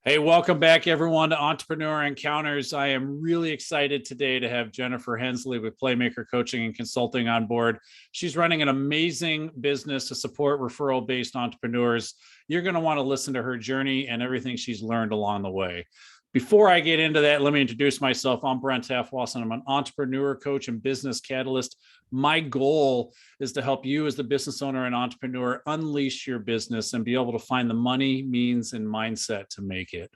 Hey, welcome back, everyone, to Entrepreneur Encounters. I am really excited today to have Jennifer Hensley with Playmaker Coaching and Consulting on board. She's running an amazing business to support referral-based entrepreneurs. You're going to want to listen to her journey and everything she's learned along the way. Before I get into that, let me introduce myself. I'm Brent Taftwasson. I'm an entrepreneur coach and business catalyst. My goal is to help you as the business owner and entrepreneur unleash your business and be able to find the money, means, and mindset to make it.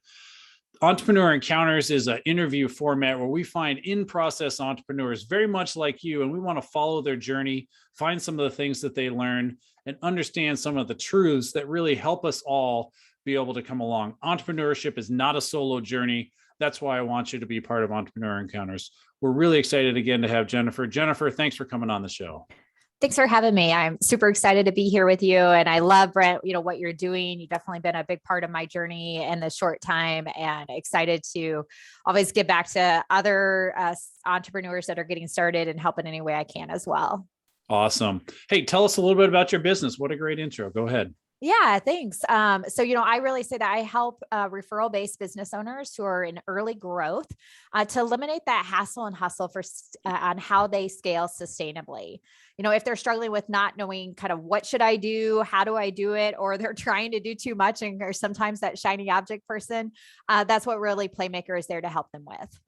Entrepreneur Encounters is an interview format where we find in-process entrepreneurs very much like you, and we want to follow their journey, find some of the things that they learned, and understand some of the truths that really help us all be able to come along. Entrepreneurship is not a solo journey. That's why I want you to be part of Entrepreneur Encounters. We're really excited again to have Jennifer. Jennifer, thanks for coming on the show. Thanks for having me. I'm super excited to be here with you. And I love, Brent, what you're doing. You've definitely been a big part of my journey in this short time, and excited to always get back to other entrepreneurs that are getting started and help in any way I can as well. Awesome. Hey, tell us a little bit about your business. What a great intro. Go ahead. Yeah, thanks. So, I really say that I help referral-based business owners who are in early growth to eliminate that hassle and hustle on how they scale sustainably. If they're struggling with not knowing kind of what should I do, how do I do it, or they're trying to do too much and are sometimes that shiny object person, that's what really Playmaker is there to help them with.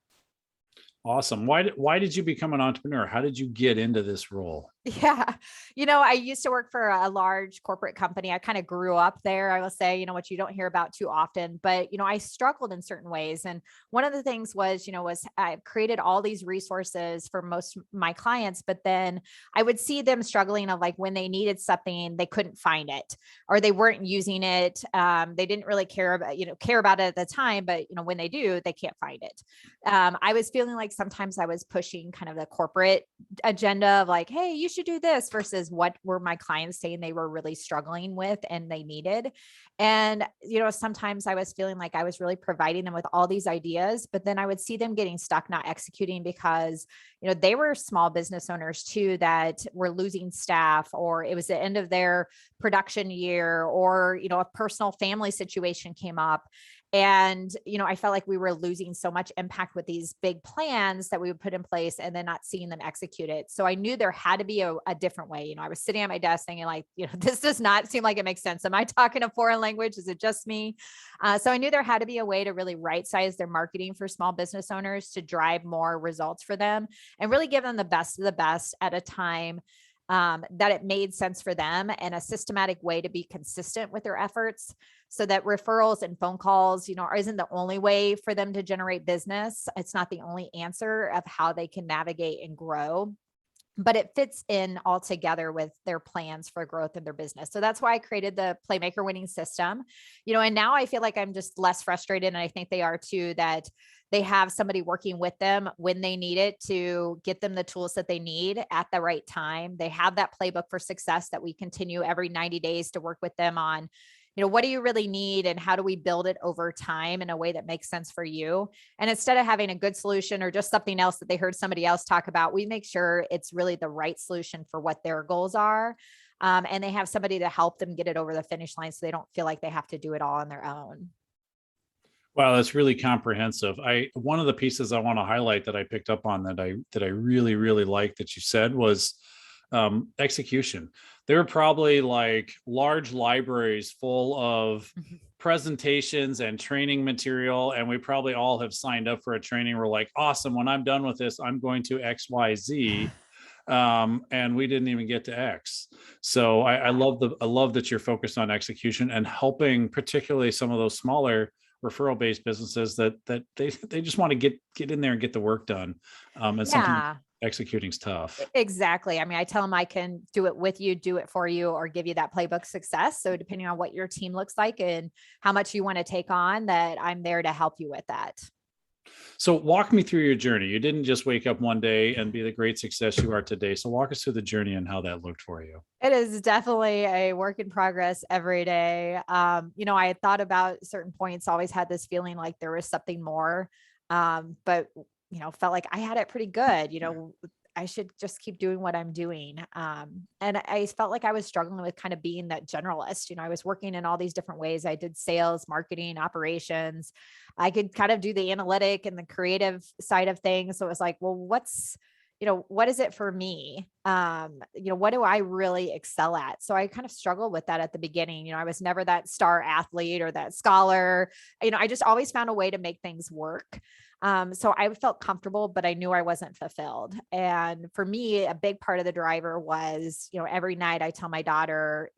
Awesome. Why did you become an entrepreneur? How did you get into this role? Yeah. I used to work for a large corporate company. I kind of grew up there, I will say, what you don't hear about too often, but, I struggled in certain ways. And one of the things was I created all these resources for most of my clients, but then I would see them struggling of like when they needed something, they couldn't find it or they weren't using it. They didn't really care about it at the time, but when they do, they can't find it. I was feeling like sometimes I was pushing kind of the corporate agenda of like, hey, you should do this versus what were my clients saying they were really struggling with and they needed. And, sometimes I was feeling like I was really providing them with all these ideas, but then I would see them getting stuck, not executing because, they were small business owners too, that were losing staff, or it was the end of their production year, or, a personal family situation came up. And, I felt like we were losing so much impact with these big plans that we would put in place and then not seeing them execute it. So I knew there had to be a different way. I was sitting at my desk thinking like, this does not seem like it makes sense. Am I talking a foreign language? Is it just me? So I knew there had to be a way to really right size their marketing for small business owners to drive more results for them and really give them the best of the best at a time that it made sense for them, and a systematic way to be consistent with their efforts so that referrals and phone calls, isn't the only way for them to generate business. It's not the only answer of how they can navigate and grow, but it fits in all together with their plans for growth in their business. So that's why I created the Playmaker winning system, and now I feel like I'm just less frustrated. And I think they are too, that they have somebody working with them when they need it to get them the tools that they need at the right time. They have that playbook for success that we continue every 90 days to work with them on. What do you really need and how do we build it over time in a way that makes sense for you? And instead of having a good solution or just something else that they heard somebody else talk about, we make sure it's really the right solution for what their goals are. And they have somebody to help them get it over the finish line so they don't feel like they have to do it all on their own. Wow, that's really comprehensive. One of the pieces I want to highlight that I picked up on that I really, really liked that you said was execution. There are probably like large libraries full of presentations and training material, and we probably all have signed up for a training. We're like, awesome, when I'm done with this, I'm going to XYZ. And we didn't even get to X. So I love that you're focused on execution and helping particularly some of those smaller referral-based businesses that they just want to get in there and get the work done. And sometimes executing's tough. Exactly. I mean, I tell them I can do it with you, do it for you, or give you that playbook success. So depending on what your team looks like and how much you want to take on, that I'm there to help you with that. So walk me through your journey. You didn't just wake up one day and be the great success you are today. So walk us through the journey and how that looked for you. It is definitely a work in progress every day. I had thought about certain points, always had this feeling like there was something more, but felt like I had it pretty good. I should just keep doing what I'm doing. And I felt like I was struggling with kind of being that generalist. I was working in all these different ways. I did sales, marketing, operations. I could kind of do the analytic and the creative side of things. So it was like, well, what is it for me? What do I really excel at? So I kind of struggled with that at the beginning. I was never that star athlete or that scholar. I just always found a way to make things work. So I felt comfortable, but I knew I wasn't fulfilled. And for me, a big part of the driver was, every night I tell my daughter,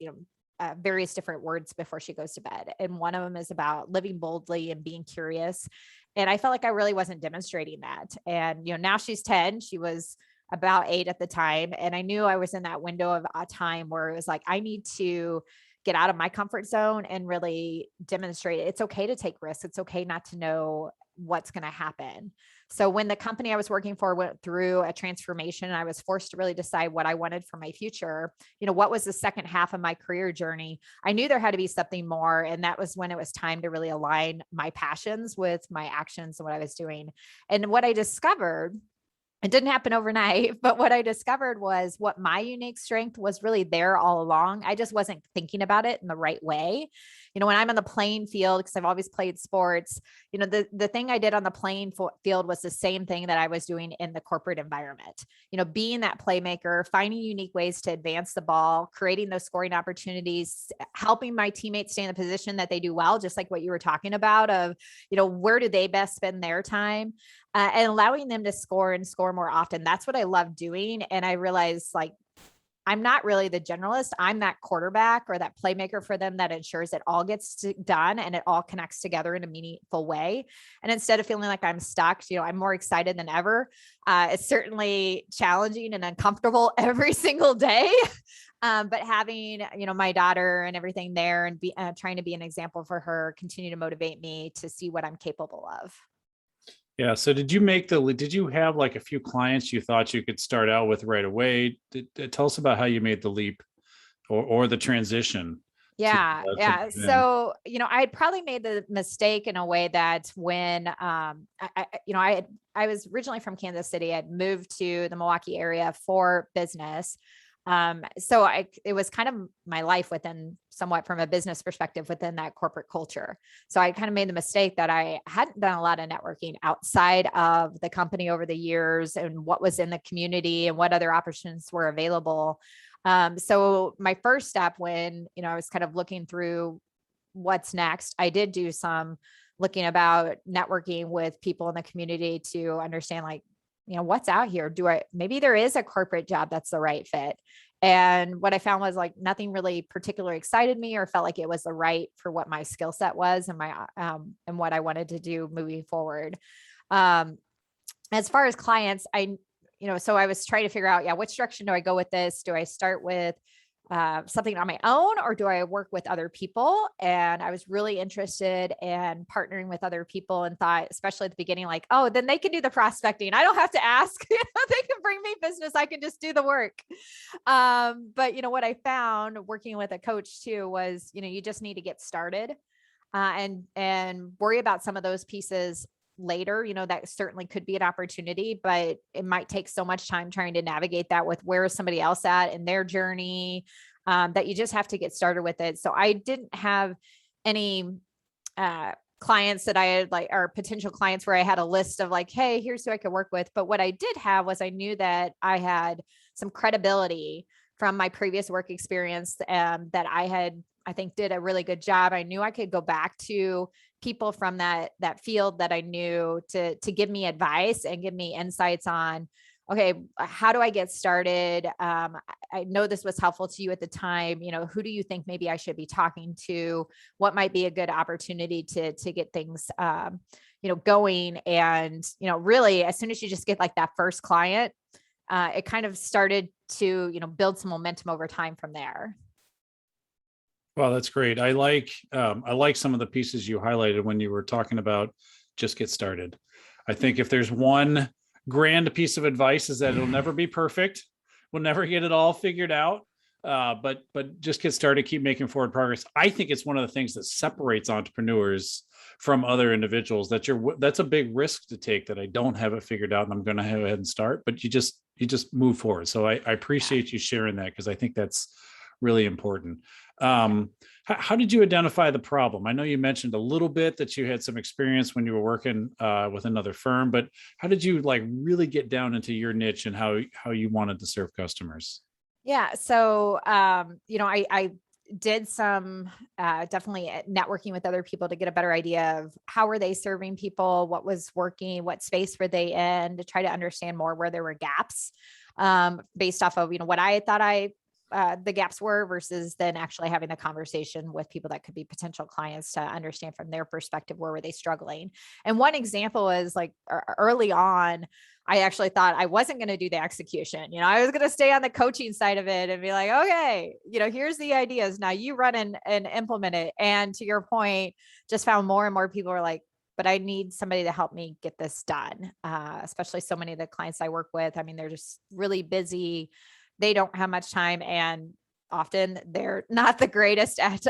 various different words before she goes to bed. And one of them is about living boldly and being curious. And I felt like I really wasn't demonstrating that. And, now she's 10, she was about 8 at the time. And I knew I was in that window of a time where it was like, I need to get out of my comfort zone and really demonstrate it. It's okay to take risks. It's okay not to know what's going to happen. So when the company I was working for went through a transformation, I was forced to really decide what I wanted for my future. What was the second half of my career journey? I knew there had to be something more. And that was when it was time to really align my passions with my actions and what I was doing. And what I discovered, it didn't happen overnight, but what I discovered was what my unique strength was really there all along. I just wasn't thinking about it in the right way. When I'm on the playing field, because I've always played sports, the thing I did on the playing field was the same thing that I was doing in the corporate environment. Being that playmaker, finding unique ways to advance the ball, creating those scoring opportunities, helping my teammates stay in the position that they do well, just like what you were talking about of, where do they best spend their time? And allowing them to score and score more often. That's what I love doing. And I realized, like, I'm not really the generalist. I'm that quarterback or that playmaker for them that ensures it all gets done and it all connects together in a meaningful way. And instead of feeling like I'm stuck, I'm more excited than ever. It's certainly challenging and uncomfortable every single day. But having, my daughter and everything there and trying to be an example for her, continue to motivate me to see what I'm capable of. Yeah. So did you have like a few clients you thought you could start out with right away? Tell us about how you made the leap or the transition. Yeah. Yeah. Yeah. So, I had probably made the mistake in a way that when, I was originally from Kansas City. I'd moved to the Milwaukee area for business. So it was kind of my life within somewhat from a business perspective within that corporate culture. So I kind of made the mistake that I hadn't done a lot of networking outside of the company over the years and what was in the community and what other options were available. So my first step when, I was kind of looking through what's next, I did do some looking about networking with people in the community to understand, like, what's out here? Maybe there is a corporate job that's the right fit. And what I found was like nothing really particularly excited me or felt like it was the right for what my skill set was and and what I wanted to do moving forward. As far as clients, so I was trying to figure out, which direction do I go with this? Do I start with something on my own or do I work with other people? And I was really interested in partnering with other people and thought, especially at the beginning, like, oh, then they can do the prospecting. I don't have to ask, they can bring me business. I can just do the work. But what I found working with a coach too, was, you just need to get started and worry about some of those pieces later. That certainly could be an opportunity, but it might take so much time trying to navigate that with where is somebody else at in their journey, that you just have to get started with it. So I didn't have any clients that I had or potential clients where I had a list of like, hey, here's who I could work with. But what I did have was I knew that I had some credibility from my previous work experience, that I think did a really good job. I knew I could go back to people from that field that I knew to give me advice and give me insights on, okay, how do I get started? I know this was helpful to you at the time. Who do you think maybe I should be talking to? What might be a good opportunity to get things, going? And, really, as soon as you just get like that first client, it kind of started to, build some momentum over time from there. Well, that's great. I like some of the pieces you highlighted when you were talking about just get started. I think if there's one grand piece of advice is that it'll never be perfect. We'll never get it all figured out. But just get started, keep making forward progress. I think it's one of the things that separates entrepreneurs from other individuals. That's a big risk to take, that I don't have it figured out and I'm going to go ahead and start. But you you just move forward. So I Yeah. appreciate you sharing that, because I think that's really important. Yeah. How did you identify the problem? I know you mentioned a little bit that you had some experience when you were working with another firm, but how did you like really get down into your niche and how you wanted to serve customers? Yeah. So, I did some definitely networking with other people to get a better idea of how were they serving people, what was working, what space were they in, to try to understand more where there were gaps, based off of, what I thought the gaps were versus then actually having the conversation with people that could be potential clients to understand from their perspective, where were they struggling. And one example is like early on, I actually thought I wasn't going to do the execution. I was going to stay on the coaching side of it and be like, okay, here's the ideas. Now you run and implement it. And to your point, just found more and more people are like, but I need somebody to help me get this done. Especially so many of the clients I work with. I mean, they're just really busy. They don't have much time, and often they're not the greatest at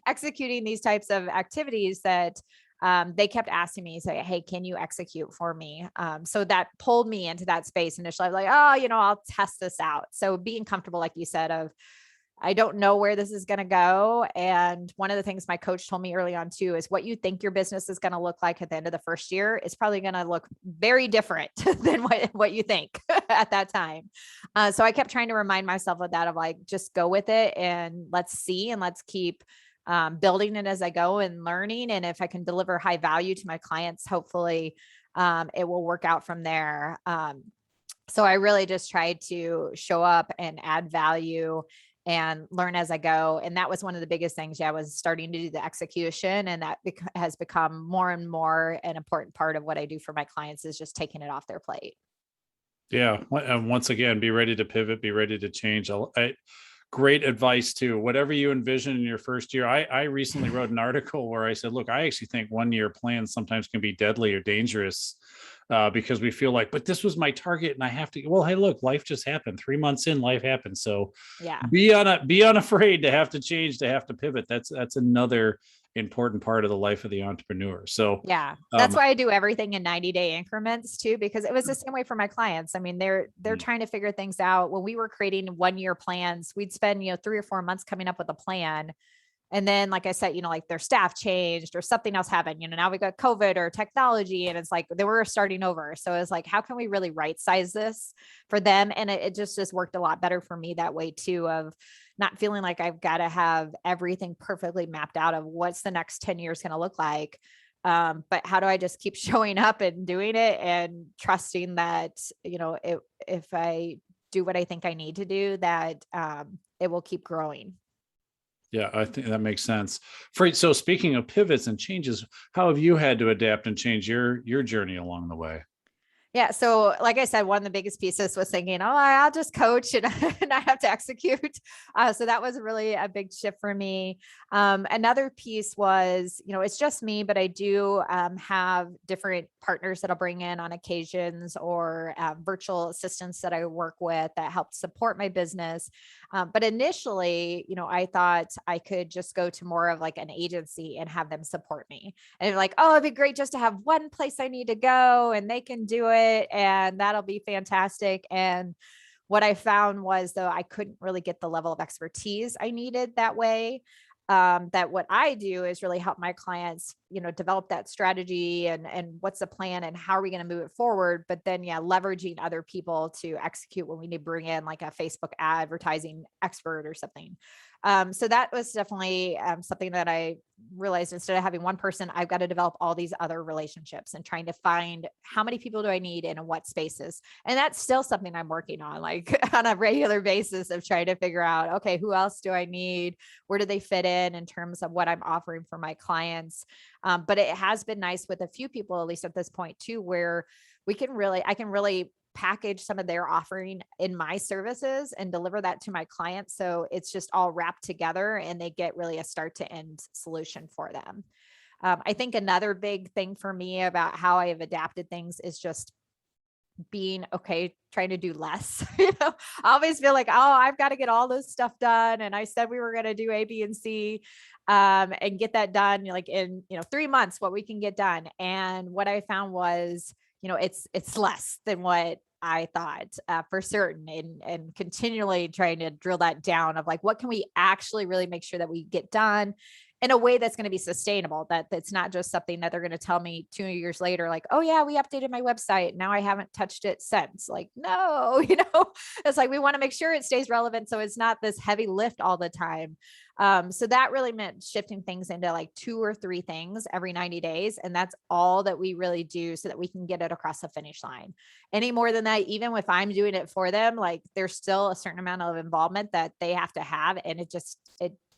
executing these types of activities that they kept asking me, say, hey, can you execute for me? So that pulled me into that space initially. I was like, oh, I'll test this out. So being comfortable, like you said, of I don't know where this is going to go. And one of the things my coach told me early on too is what you think your business is going to look like at the end of the first year is probably going to look very different than what you think at that time. So I kept trying to remind myself of that, of like, just go with it and let's see, and let's keep building it as I go and learning. And if I can deliver high value to my clients, hopefully it will work out from there. So I really just tried to show up and add value and learn as I go. And that was one of the biggest things. Yeah, was starting to do the execution. And that has become more and more an important part of what I do for my clients, is just taking it off their plate. Yeah. And once again, be ready to pivot, be ready to change. Great advice too. Whatever you envision in your first year. I recently wrote an article where I said, look, I actually think 1 year plans sometimes can be deadly or dangerous, because we feel like, but this was my target and I have to, well, hey, look, life just happened. 3 months in, life happened. So Yeah. be unafraid to have to change, to have to pivot. That's another important part of the life of the entrepreneur. So Yeah. That's um, why I do everything in 90-day increments too, because it was the same way for my clients. I mean, they're trying to figure things out. When we were creating 1 year plans, we'd spend, 3 or 4 months coming up with a plan. And then, like I said, like their staff changed or something else happened, now we got COVID or technology, and it's like they were starting over. So it's like, how can we really right size this for them? And it just worked a lot better for me that way too, of not feeling like I've got to have everything perfectly mapped out of what's the next 10 years going to look like. But how do I just keep showing up and doing it and trusting that, if I do what I think I need to do, that it will keep growing. yeah, I think that makes sense. So speaking of pivots and changes, how have you had to adapt and change your journey along the way? Yeah. So, like I said, one of the biggest pieces was thinking, oh, I'll just coach and, and I have to execute. So that was really a big shift for me. Another piece was, it's just me, but I do have different partners that I'll bring in on occasions, or virtual assistants that I work with that help support my business. But initially, I thought I could just go to more of like an agency and have them support me. And like, oh, it'd be great just to have one place I need to go and they can do it. And that'll be fantastic. And what I found was, though, I couldn't really get the level of expertise I needed that way. That what I do is really help my clients, develop that strategy and what's the plan and how are we going to move it forward. But then, yeah, leveraging other people to execute when we need to bring in like a Facebook advertising expert or something. So that was definitely something that I realized, instead of having one person, I've got to develop all these other relationships and trying to find how many people do I need and in what spaces. And that's still something I'm working on, like on a regular basis, of trying to figure out, okay, who else do I need? Where do they fit in terms of what I'm offering for my clients? But it has been nice with a few people, at least at this point too, where I can really package some of their offering in my services and deliver that to my clients. So it's just all wrapped together and they get really a start to end solution for them. I think another big thing for me about how I have adapted things is just being okay, trying to do less. I always feel like, oh, I've got to get all this stuff done. And I said we were going to do A, B, and C, and get that done like in, 3 months, what we can get done. And what I found was, it's less than what I thought for certain, and continually trying to drill that down of like, what can we actually really make sure that we get done in a way that's going to be sustainable, that's not just something that they're going to tell me 2 years later, like, oh yeah, we updated my website. Now I haven't touched it since. Like, no, it's like, we want to make sure it stays relevant. So it's not this heavy lift all the time. So that really meant shifting things into like 2 or 3 things every 90 days. And that's all that we really do so that we can get it across the finish line. Any more than that, even if I'm doing it for them, like there's still a certain amount of involvement that they have to have. And it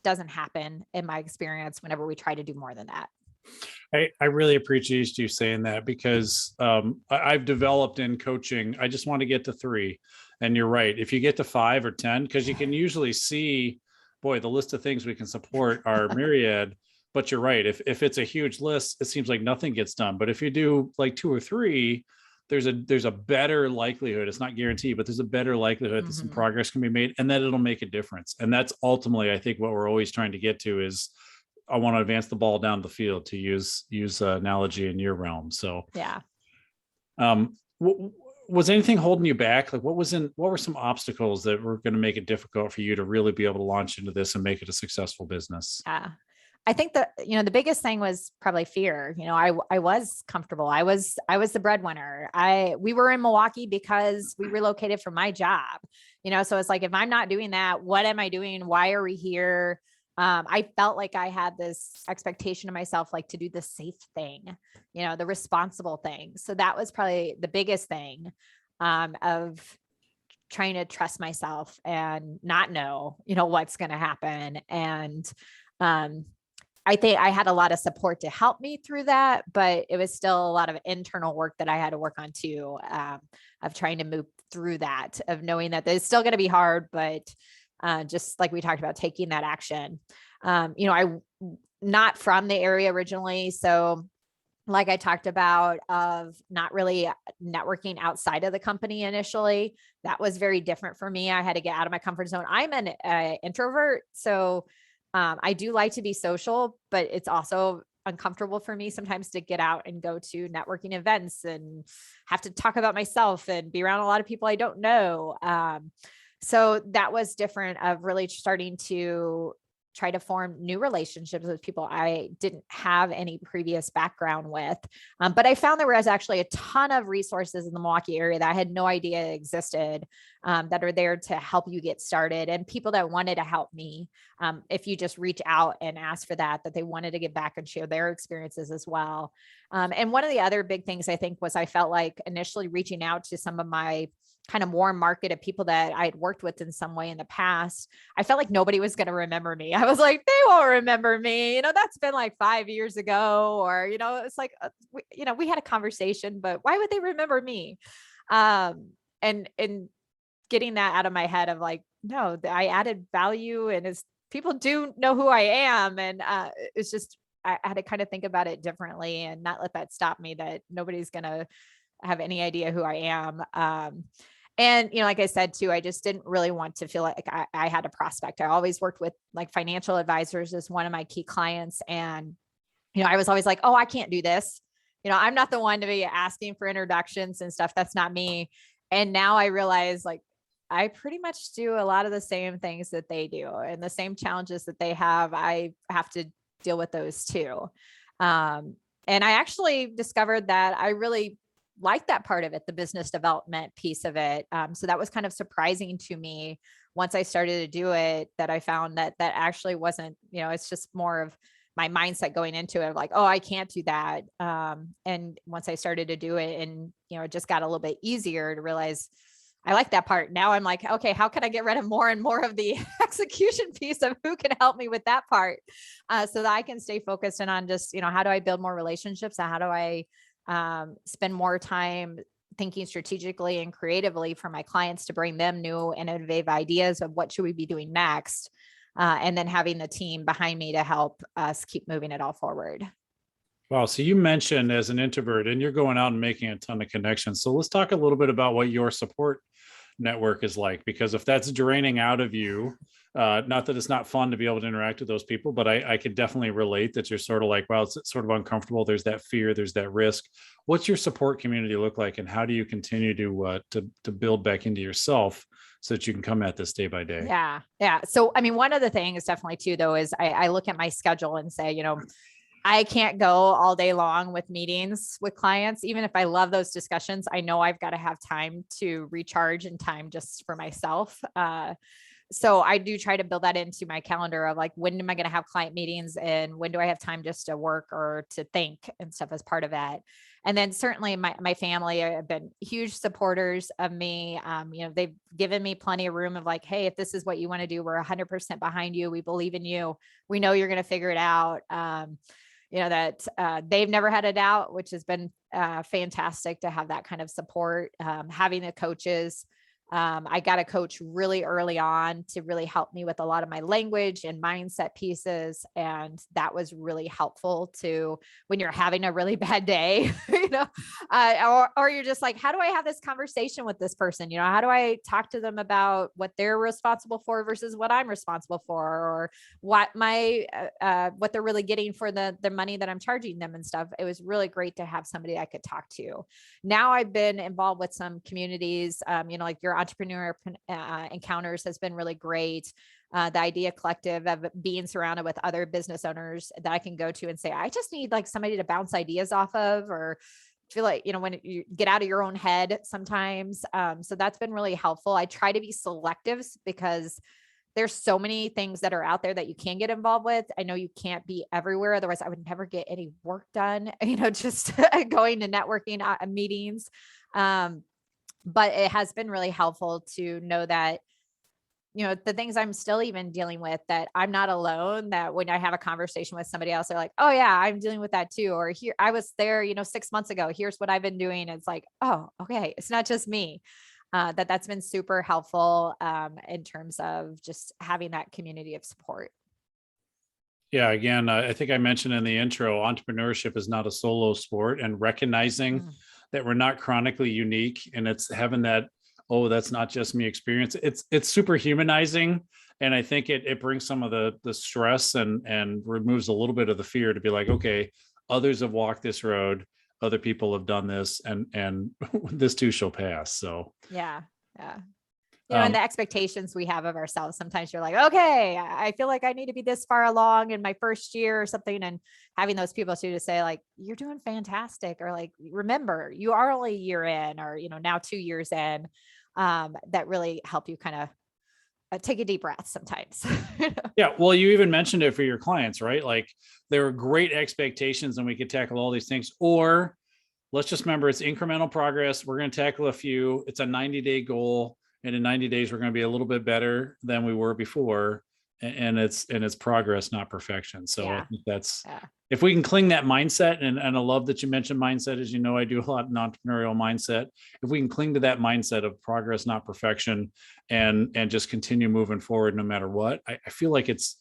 doesn't happen in my experience whenever we try to do more than that. I really appreciate you saying that, because I've developed in coaching, I just want to get to 3. And you're right. If you get to 5 or 10, because you can usually see, boy, the list of things we can support are myriad. But you're right. If it's a huge list, it seems like nothing gets done. But if you do like 2 or 3, there's a better likelihood, it's not guaranteed, but there's a better likelihood that some progress can be made and that it'll make a difference. And that's ultimately, I think, what we're always trying to get to is, I want to advance the ball down the field, to use analogy in your realm. So yeah. Was anything holding you back? Like what were some obstacles that were going to make it difficult for you to really be able to launch into this and make it a successful business? Yeah. I think that, the biggest thing was probably fear. I was comfortable. I was the breadwinner. We were in Milwaukee because we relocated from my job, so it's like, if I'm not doing that, what am I doing? Why are we here? I felt like I had this expectation of myself, like to do the safe thing, the responsible thing. So that was probably the biggest thing, of trying to trust myself and not know, what's going to happen. And, I think I had a lot of support to help me through that, but it was still a lot of internal work that I had to work on too, of trying to move through that, of knowing that it's still going to be hard, but just like we talked about, taking that action. I not from the area originally. So like I talked about, of not really networking outside of the company initially, that was very different for me. I had to get out of my comfort zone. I'm an introvert. So I do like to be social, but it's also uncomfortable for me sometimes to get out and go to networking events and have to talk about myself and be around a lot of people I don't know. So that was different, of really starting to try to form new relationships with people I didn't have any previous background with. But I found there was actually a ton of resources in the Milwaukee area that I had no idea existed, that are there to help you get started, and people that wanted to help me. If you just reach out and ask for that they wanted to give back and share their experiences as well. And one of the other big things I think was, I felt like initially reaching out to some of my kind of warm market of people that I had worked with in some way in the past, I felt like nobody was going to remember me. I was like, they won't remember me. That's been like 5 years ago, or, it's like, we had a conversation, but why would they remember me? And getting that out of my head of like, no, I added value, and people do know who I am. And it's just, I had to kind of think about it differently and not let that stop me, that nobody's going to have any idea who I am. And, like I said, too, I just didn't really want to feel like I had a prospect. I always worked with like financial advisors as one of my key clients. And, I was always like, oh, I can't do this. I'm not the one to be asking for introductions and stuff. That's not me. And now I realize, like, I pretty much do a lot of the same things that they do, and the same challenges that they have, I have to deal with those too. And I actually discovered that I really like that part of it, the business development piece of it. So that was kind of surprising to me once I started to do it, that I found that actually wasn't, it's just more of my mindset going into it, of like, oh, I can't do that. And once I started to do it, and, it just got a little bit easier to realize I like that part. Now I'm like, okay, how can I get rid of more and more of the execution piece of who can help me with that part, so that I can stay focused and on just, how do I build more relationships, and how do I spend more time thinking strategically and creatively for my clients to bring them new innovative ideas of what should we be doing next, and then having the team behind me to help us keep moving it all forward. Wow. So you mentioned as an introvert, and you're going out and making a ton of connections. So let's talk a little bit about what your support network is like, because if that's draining out of you, Not that it's not fun to be able to interact with those people, but I could definitely relate that you're sort of like, wow, it's sort of uncomfortable. There's that fear, there's that risk. What's your support community look like, and how do you continue to build back into yourself so that you can come at this day by day? Yeah. Yeah. So, I mean, one of the things definitely too, though, is I look at my schedule and say, I can't go all day long with meetings with clients. Even if I love those discussions, I know I've got to have time to recharge and time just for myself. So I do try to build that into my calendar of like, when am I going to have client meetings and when do I have time just to work or to think and stuff as part of that. And then certainly my family have been huge supporters of me. They've given me plenty of room of like, hey, if this is what you want to do, we're 100% behind you. We believe in you. We know you're going to figure it out. They've never had a doubt, which has been fantastic to have that kind of support. Having the coaches, I got a coach really early on to really help me with a lot of my language and mindset pieces. And that was really helpful to when you're having a really bad day, or you're just like, how do I have this conversation with this person? How do I talk to them about what they're responsible for versus what I'm responsible for, or what what they're really getting for the money that I'm charging them and stuff. It was really great to have somebody I could talk to. Now I've been involved with some communities, like your entrepreneur encounters has been really great. The Idea Collective of being surrounded with other business owners that I can go to and say, I just need like somebody to bounce ideas off of, or feel like, when you get out of your own head sometimes. So that's been really helpful. I try to be selective because there's so many things that are out there that you can get involved with. I know you can't be everywhere. Otherwise I would never get any work done, just going to networking meetings. But it has been really helpful to know that, the things I'm still even dealing with, that I'm not alone, that when I have a conversation with somebody else, they're like, oh yeah, I'm dealing with that too. Or here, I was there, 6 months ago, here's what I've been doing. It's like, oh, okay. It's not just me. That's been super helpful in terms of just having that community of support. Yeah, again, I think I mentioned in the intro, entrepreneurship is not a solo sport, and recognizing that we're not chronically unique, and it's having that, oh, that's not just me experience. It's super humanizing. And I think it brings some of the stress and removes a little bit of the fear to be like, okay, others have walked this road, other people have done this, and this too shall pass. So yeah. And the expectations we have of ourselves. Sometimes you're like, okay, I feel like I need to be this far along in my first year or something. And having those people too, to say like, you're doing fantastic. Or like, remember, you are only a year in, or, now 2 years in, that really help you kind of take a deep breath sometimes. Yeah. Well, you even mentioned it for your clients, right? Like there are great expectations and we could tackle all these things, or let's just remember it's incremental progress. We're going to tackle a few. It's a 90-day goal. And in 90 days, we're going to be a little bit better than we were before. And it's progress, not perfection. So I think that's, if we can cling that mindset, and I love that you mentioned mindset, as I do a lot in entrepreneurial mindset. If we can cling to that mindset of progress, not perfection, and just continue moving forward no matter what, I feel like it's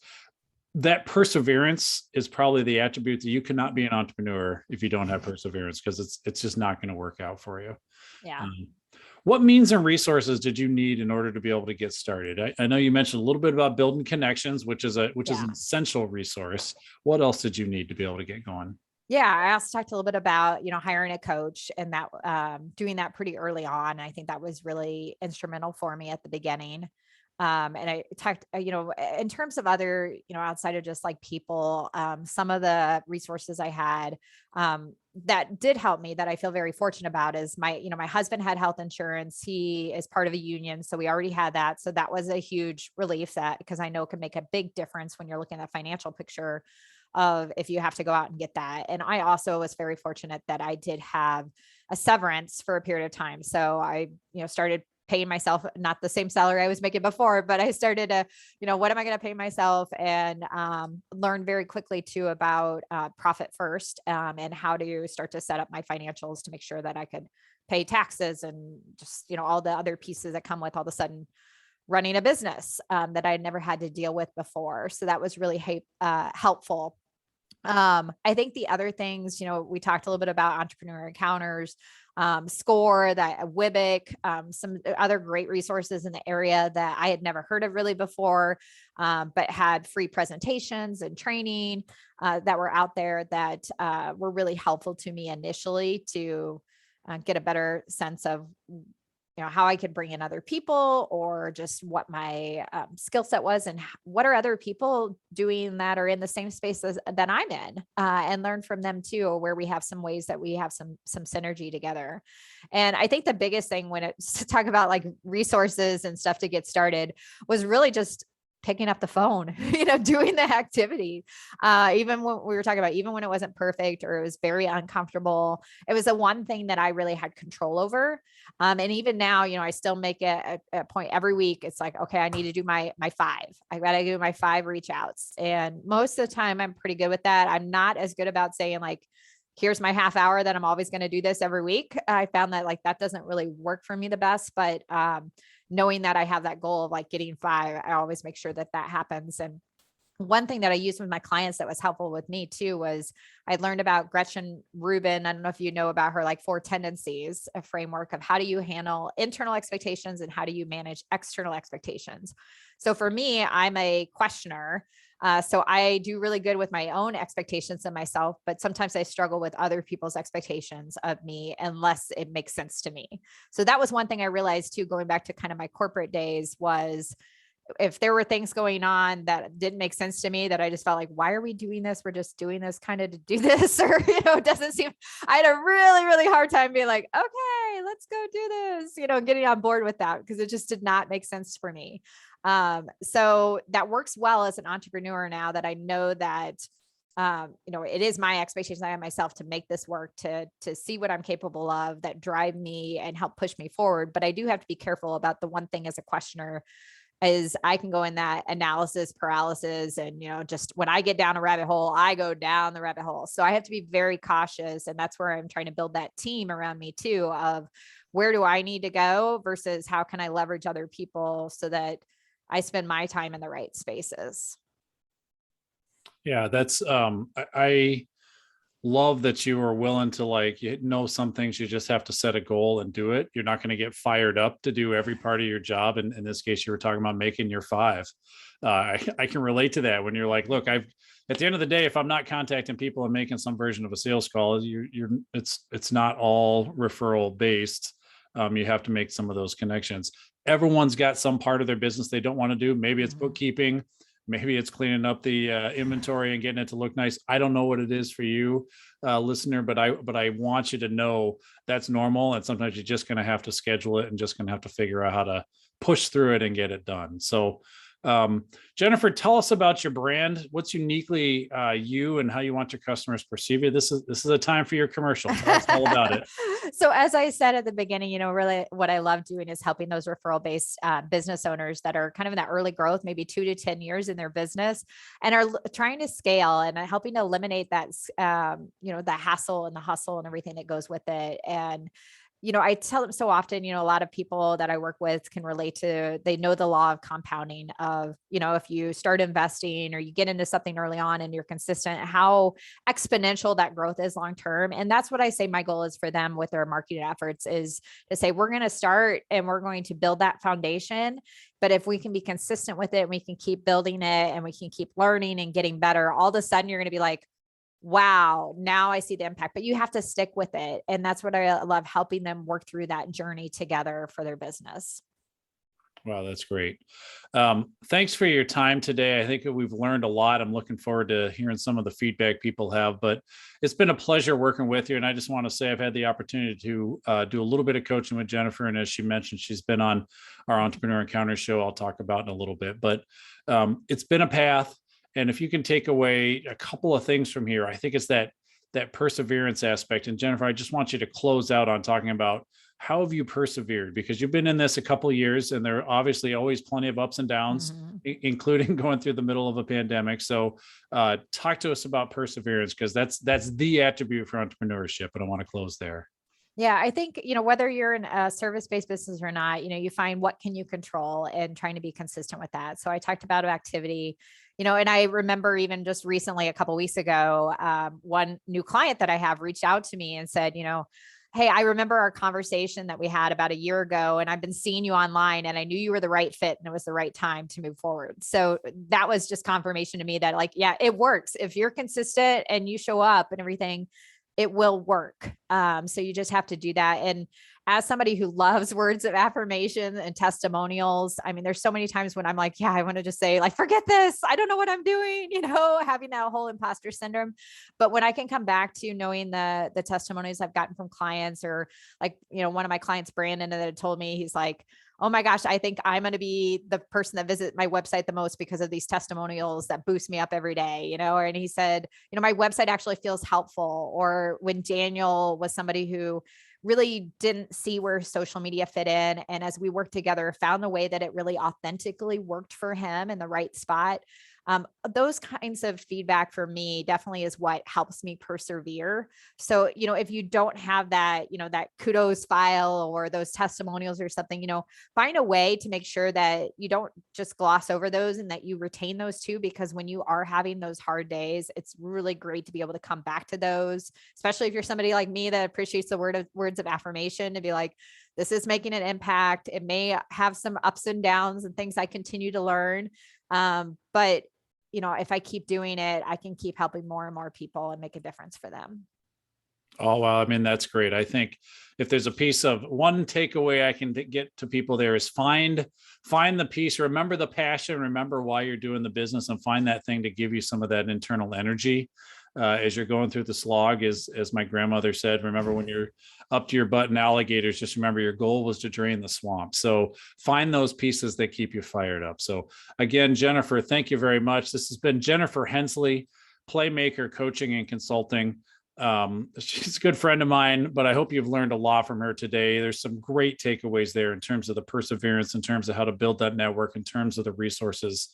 that perseverance is probably the attribute that you cannot be an entrepreneur if you don't have perseverance, because it's just not going to work out for you. Yeah. What means and resources did you need in order to be able to get started? I know you mentioned a little bit about building connections, which is an essential resource. What else did you need to be able to get going? Yeah. I also talked a little bit about, hiring a coach, and that doing that pretty early on. I think that was really instrumental for me at the beginning. And I talked, in terms of other, outside of just like people, some of the resources I had, that did help me, that I feel very fortunate about, is my husband had health insurance. He is part of a union. So we already had that. So that was a huge relief, that, because I know it can make a big difference when you're looking at the financial picture of if you have to go out and get that. And I also was very fortunate that I did have a severance for a period of time. So I, started paying myself, not the same salary I was making before, but I started to, what am I going to pay myself, and learn very quickly too about profit first, and how to start to set up my financials to make sure that I could pay taxes and just, all the other pieces that come with all of a sudden running a business that I never had to deal with before. So that was really helpful. I think the other things, we talked a little bit about entrepreneur encounters. Score, that Wibbic, some other great resources in the area that I had never heard of really before, but had free presentations and training that were out there that were really helpful to me initially to get a better sense of how I could bring in other people, or just what my skill set was, and what are other people doing that are in the same space that I'm in, and learn from them too, where we have some ways that we have some synergy together. And I think the biggest thing when it's to talk about like resources and stuff to get started was really just picking up the phone, doing the activity. Even when we were talking about, even when it wasn't perfect or it was very uncomfortable, it was the one thing that I really had control over. And even now, I still make it a point every week. It's like, okay, I need to do my 5. I got to do my 5 reach outs. And most of the time I'm pretty good with that. I'm not as good about saying like, here's my half hour that I'm always going to do this every week. I found that like, that doesn't really work for me the best, but knowing that I have that goal of like getting 5, I always make sure that happens. And one thing that I used with my clients that was helpful with me too was I learned about Gretchen Rubin. I don't know if you know about her, like 4 tendencies, a framework of how do you handle internal expectations and how do you manage external expectations. So for me, I'm a questioner. So I do really good with my own expectations of myself, but sometimes I struggle with other people's expectations of me unless it makes sense to me. So that was one thing I realized too, going back to kind of my corporate days, was if there were things going on that didn't make sense to me, that I just felt like, why are we doing this? We're just doing this kind of to do this, or, it doesn't seem, I had a really, really hard time being like, okay, let's go do this, getting on board with that, because it just did not make sense for me. So that works well as an entrepreneur now that I know that, it is my expectations I have myself to make this work, to see what I'm capable of, that drive me and help push me forward. But I do have to be careful about the one thing as a questioner is I can go in that analysis paralysis, and, just when I get down a rabbit hole, I go down the rabbit hole. So I have to be very cautious. And that's where I'm trying to build that team around me too, of where do I need to go versus how can I leverage other people so that I spend my time in the right spaces. Yeah, that's I love that you are willing to, like, some things you just have to set a goal and do it. You're not going to get fired up to do every part of your job. And in this case, you were talking about making your 5. I can relate to that when you're like, look, at the end of the day, if I'm not contacting people and making some version of a sales call, it's not all referral based. You have to make some of those connections. Everyone's got some part of their business they don't want to do. Maybe it's bookkeeping. Maybe it's cleaning up the inventory and getting it to look nice. I don't know what it is for you, listener, but I want you to know that's normal. And sometimes you're just going to have to schedule it and just going to have to figure out how to push through it and get it done. So, Jennifer, tell us about your brand. What's uniquely you, and how you want your customers perceive you. This is a time for your commercial. Tell us all about it. So as I said at the beginning, really what I love doing is helping those referral-based business owners that are kind of in that early growth, maybe 2 to 10 years in their business, and are trying to scale, and helping to eliminate that, the hassle and the hustle and everything that goes with it. And I tell them so often, a lot of people that I work with can relate to, they know the law of compounding of, if you start investing or you get into something early on and you're consistent, how exponential that growth is long-term. And that's what I say my goal is for them with their marketing efforts, is to say, we're going to start and we're going to build that foundation. But if we can be consistent with it, we can keep building it and we can keep learning and getting better, all of a sudden you're going to be like, wow, now I see the impact, but you have to stick with it. And that's what I love, helping them work through that journey together for their business. Wow, that's great. Thanks for your time today. I think we've learned a lot. I'm looking forward to hearing some of the feedback people have, but it's been a pleasure working with you. And I just want to say I've had the opportunity to do a little bit of coaching with Jennifer. And as she mentioned, she's been on our Entrepreneur Encounter show I'll talk about in a little bit, but it's been a path. And if you can take away a couple of things from here, I think it's that perseverance aspect. And Jennifer, I just want you to close out on talking about how have you persevered? Because you've been in this a couple of years, and there are obviously always plenty of ups and downs, including going through the middle of a pandemic. So talk to us about perseverance, because that's the attribute for entrepreneurship. And I want to close there. Yeah, I think, whether you're in a service-based business or not, you find what can you control and trying to be consistent with that. So I talked about activity, and I remember even just recently, a couple of weeks ago, one new client that I have reached out to me and said, hey, I remember our conversation that we had about a year ago, and I've been seeing you online, and I knew you were the right fit and it was the right time to move forward. So that was just confirmation to me that, like, yeah, it works. If you're consistent and you show up and everything, it will work. So you just have to do that. And as somebody who loves words of affirmation and testimonials, I mean, there's so many times when I'm like, yeah, I want to just say, like, forget this. I don't know what I'm doing, having that whole imposter syndrome. But when I can come back to knowing the testimonies I've gotten from clients, or like, one of my clients, Brandon, that had told me, he's like, oh my gosh, I think I'm going to be the person that visits my website the most because of these testimonials that boost me up every day, and he said, my website actually feels helpful. Or when Daniel was somebody who really didn't see where social media fit in, and as we worked together, found a way that it really authentically worked for him in the right spot. Those kinds of feedback for me definitely is what helps me persevere. So, if you don't have that, that kudos file or those testimonials or something, find a way to make sure that you don't just gloss over those and that you retain those too, because when you are having those hard days, it's really great to be able to come back to those, especially if you're somebody like me that appreciates the words of affirmation, to be like, this is making an impact. It may have some ups and downs and things I continue to learn. But if I keep doing it, I can keep helping more and more people and make a difference for them. Oh, wow. I mean, that's great. I think if there's a piece of one takeaway I can get to people there is find the piece, remember the passion, remember why you're doing the business, and find that thing to give you some of that internal energy as you're going through the slog. As my grandmother said, remember when you're up to your butt in alligators, just remember your goal was to drain the swamp. So find those pieces that keep you fired up. So again, Jennifer, thank you very much. This has been Jennifer Hensley, Playmaker Coaching and Consulting. She's a good friend of mine, but I hope you've learned a lot from her today. There's some great takeaways there in terms of the perseverance, in terms of how to build that network, in terms of the resources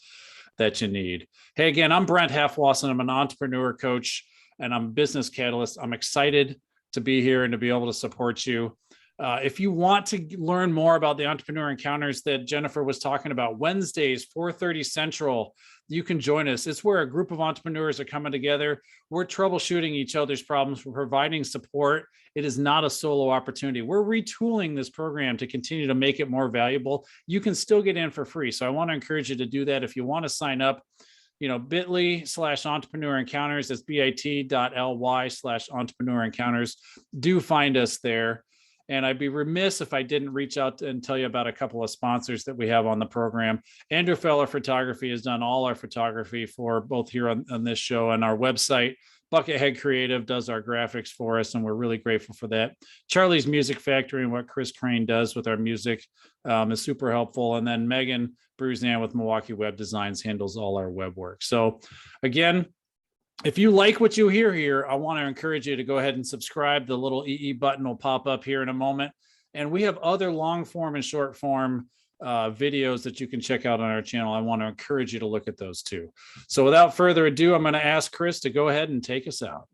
that you need. Hey, again, I'm Brent Halfwasson. I'm an entrepreneur coach and I'm a business catalyst. I'm excited to be here and to be able to support you. If you want to learn more about the entrepreneur encounters that Jennifer was talking about, Wednesdays, 4:30 Central, you can join us. It's where a group of entrepreneurs are coming together. We're troubleshooting each other's problems. We're providing support. It is not a solo opportunity. We're retooling this program to continue to make it more valuable. You can still get in for free. So I want to encourage you to do that. If you want to sign up, bit.ly/entrepreneur encounters. That's bit.ly/entrepreneur encounters. Do find us there. And I'd be remiss if I didn't reach out and tell you about a couple of sponsors that we have on the program. Andrew Feller Photography has done all our photography for both here on this show and our website. Buckethead Creative does our graphics for us, and we're really grateful for that. Charlie's Music Factory and what Chris Crane does with our music is super helpful. And then Megan Bruzan with Milwaukee Web Designs handles all our web work. So again, if you like what you hear here, I want to encourage you to go ahead and subscribe. The little EE button will pop up here in a moment. And we have other long form and short form videos that you can check out on our channel. I want to encourage you to look at those too. So without further ado, I'm going to ask Chris to go ahead and take us out.